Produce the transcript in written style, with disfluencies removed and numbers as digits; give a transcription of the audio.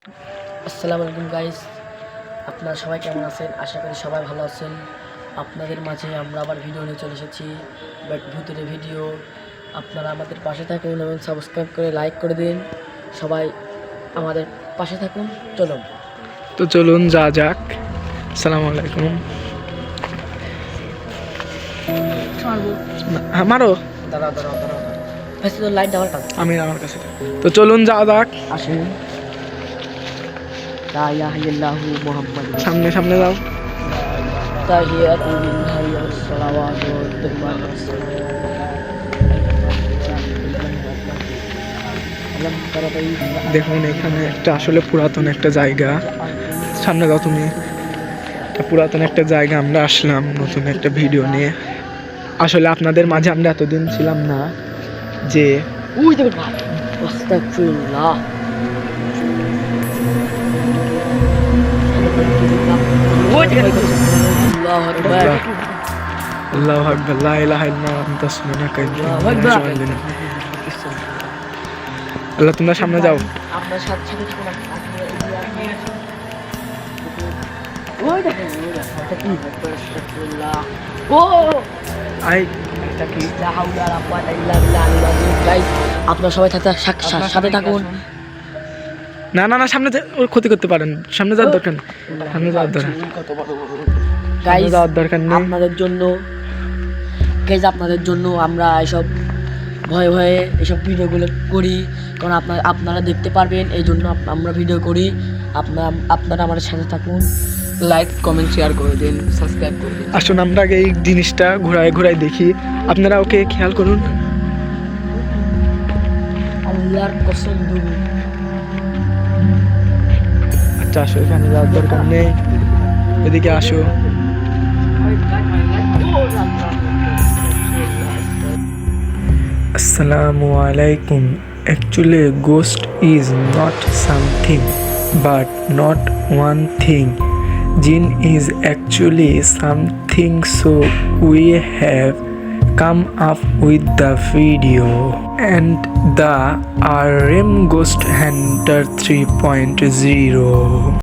আসসালামু আলাইকুম গাইস, আপনারা সবাই কেমন আছেন? আশা করি সবাই ভালো আছেন। আপনাদের মাঝে আমরা আবার ভিডিও নিয়ে চলে এসেছি, বাট ভূতের ভিডিও। আপনারা আমাদের পাশে থাকুন এবং সাবস্ক্রাইব করে লাইক করে দিন। সবাই আমাদের পাশে থাকুন। চলুন যা যাক। আসসালামু আলাইকুম। আমারও দাঁড়াও ভাই, তো লাইট দেওয়ার কাজ আমি আমার কাছে। তো চলুন যা যাক। আসুন। লা ইলাহা ইল্লাল্লাহু মুহাম্মাদুর সামনে সামনে যাও। তাহিয়াতু লিল্লাহি ওয়াস সালাওয়াতু ওয়াত তাইয়্যিবাতু। দেখুন এখানে একটা আসলে পুরাতন একটা জায়গা। সামনে যাও তুমি। পুরাতন একটা জায়গা আমরা আসলাম নতুন একটা ভিডিও নিয়ে। আসলে আপনাদের মাঝে আমরা এতদিন ছিলাম না যে ওই দেখুন ভাই, আস্তাগফিরুল্লাহ। ওই দেখুন আল্লাহু আকবার। আল্লাহু আকবার, লা ইলাহা ইল্লাল্লাহ আনতা সুবহানাকা ইন্নী কুনতু মিনাজ জালিমিন। আল্লাহ তোমরা সামনে যাও। আপনার সাথে সাথে ওই দেখুন এটা কি? আস্তাগফিরুল্লাহ। ও আই এটা কি? লা হাওলা ওয়ালা কুওয়াতা ইল্লা বিল্লাহিল আযীম। গাইস, আপনারা সবাই সাথে থাকুন। না না না, সামনে ওর ক্ষতি করতে পারেন। সামনে যাওয়ার দরকার নেই। সামনে যাওয়ার দরকার গাইস, যাওয়ার দরকার নেই। আপনাদের জন্য আমরা এসব ভয়ে ভয়ে এসব ভিডিওগুলো করি, কারণ আপনারা দেখতে পারবেন, এই জন্য আমরা ভিডিও করি। আপনারা আমাদের সাথে থাকুন, লাইক কমেন্ট শেয়ার করে দিন, সাবস্ক্রাইব করে দিন। আসুন আমরা আগে এই জিনিসটা ঘুরায় ঘুরায় দেখি, আপনারা ওকে খেয়াল করুন। আল্লাহর কসম দুরু। আচ্ছা আসো, এখানে যাওয়ার দরকার নেই, এদিকে আসো। Assalamu alaikum. Actually, ghost is not something, but not one thing. Jinn is actually something, so we have come up with the video and the RM Ghost Hunter 3.0.